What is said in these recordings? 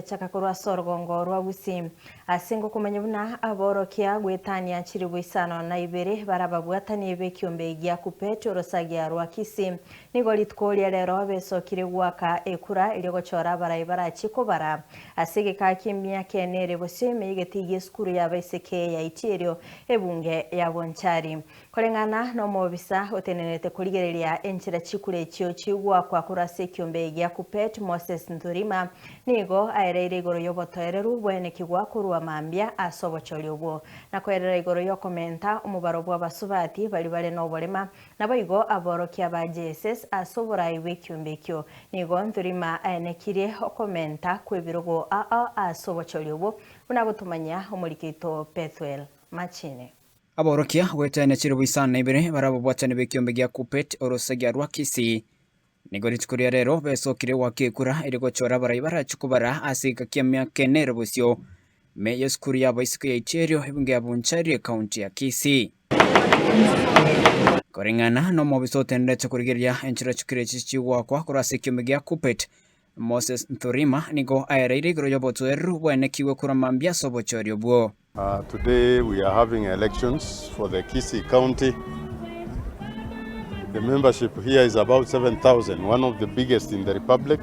Chakakurwa sorgongo rwa Kisii asingo kumanyibuna aborokia gwetania chiri bwisano na ibere barababwatani be kiombe gya Kuppet orosagia rwa Kisii nigo litkolia rero besokire gwaka ekura iligochora barabara chikobara asige kakimya kenere boseme igetigie skuru ya baiseke ya itirio ebunge ya Bonchari kolengana no mobisa otenenete kuligerelia enchira chikure chio chigwa kwa kurase kiombe gya Kuppet Moses Nturima nigo aereire igoro y'obotoereru bwenekigwa kurwa mambia ase Obochori obwo na kwerera igoro y'okomenta omubaro bw'abasubati bali n'oborema nabo igo aborokia ba JSS ase oborai bw'ekiombe ekio nigo Nturima aenekirie okomenta kwebirogo ase Obochori obwo buna butumanya omurikito Pethuel Machine aborokia gwetania chiri bwisana ibere barababwatani b'ekiombe gya Kuppet orosagia rwa Kisii nigo litkuria rero besokire wakekura iligochora barabara chikubara asika kiamya kenere bosio me yeskuru ya baisike ya itirio ebunge ya Bonchari county ya Kisii korengana no mobisote ndetse kurigeria enchira chukire chichiwa kwa kurase kiombe gya Kuppet Moses Nturima nigo aereire igoro y'obotoereru bwenekiwe kura mambia ase Obochori obwo. Today we are having elections for the Kisii county. The membership here is about 7,000, one of the biggest in the Republic.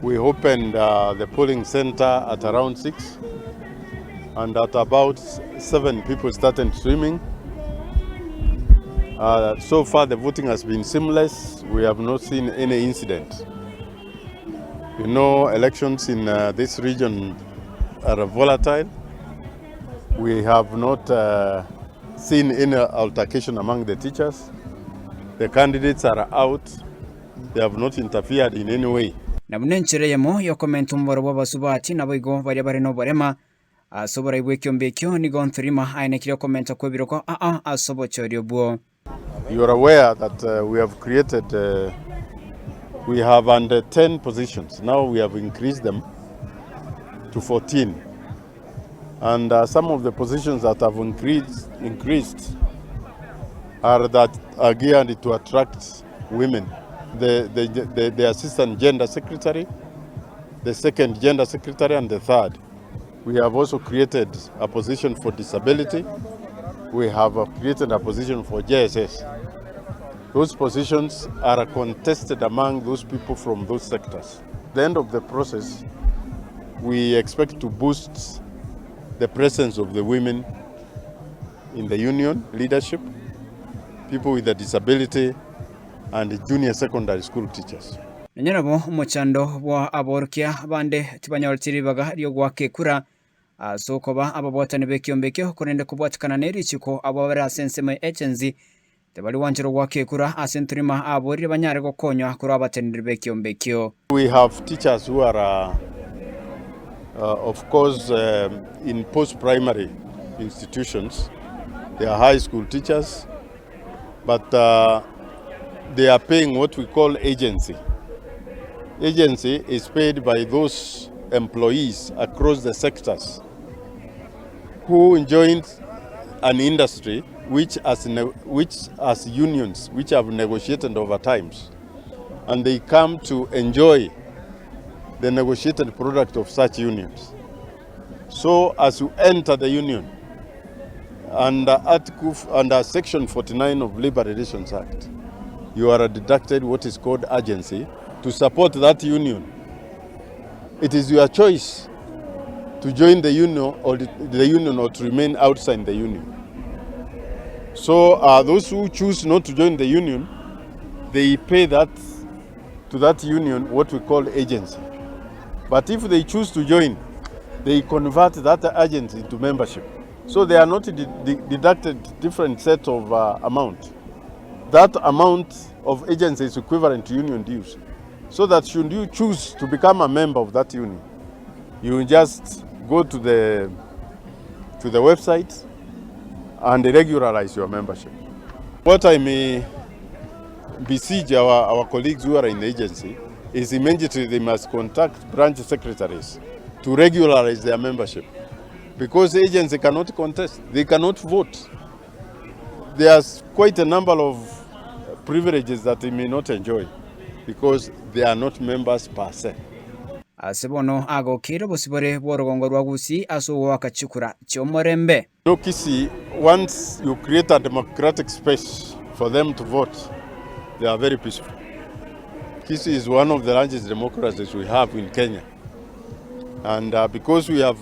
We opened the polling center at around 6, and at about 7 people started swimming. So far the voting has been seamless. We have not seen any incident. You know, elections in this region are volatile. We have not seen any altercation among the teachers. The candidates are out. They have not interfered in any way. Na munenchire yemo yokomenta umubaro w'abasubati nabo igo bari no barema asobora ibwekiombe ekyo nigo Nturima aenekire komenta kwebiroko ase Obochori obwo. You are aware that we have created we have under 10 positions. Now we have increased them to 14. And some of the positions that have increased are geared to attract women. The assistant gender secretary, the second gender secretary, and the third. We have also created a position for disability. We have created a position for JSS. Those positions are contested among those people from those sectors. At the end of the process, we expect to boost the presence of the women in the union leadership, people with a disability, and junior secondary school teachers. Nanyarabo umuchando wa aborokia bande tibanyoltiri baga ryo gwakekura sokoba ababwatani b'ekiombe ekyo kurende kubwatikana n'erichiko ababara senseme agency tebali wanjiro gwakekura ase Nturima aborire banyare gokonywa kuri abatendere b'ekiombe ekyo. We have teachers who are of course in post-primary institutions. They are high school teachers, but they are paying what we call agency. Agency is paid by those employees across the sectors who joined an industry which as unions which have negotiated over times, and they come to enjoy the negotiated product of such unions. So as you enter the union under Section 49 of Labor Relations Act, you are deducted what is called agency to support that union. It is your choice to join the union or to remain outside the union. So those who choose not to join the union, they pay that to that union what we call agency. But if they choose to join, they convert that agency into membership. So they are not deducted different set of amount. That amount of agency is equivalent to union dues. So that should you choose to become a member of that union, you just go to the website and regularize your membership. What I may beseech our colleagues who are in the agency is immediately they must contact branch secretaries to regularize their membership, because the agency cannot contest, they cannot vote. There's quite a number of privileges that they may not enjoy because they are not members per se. asebono agokira bosibore bw'orugongo rwa Gusii ase ogwakachikura chiomorembe. No, Kisii, once you create a democratic space for them to vote, they are very peaceful. Kisii is one of the largest democracies we have in Kenya. And because we have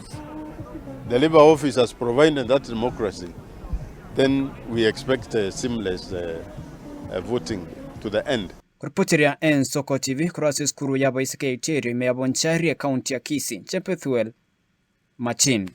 the Labour Office has provided that democracy, then we expect a seamless voting to the end. Kuripotiria Soko TV kurasa skuru ya baisike iterio imeyaboncharia kaunti ya Kisii. Chepethuel Machin.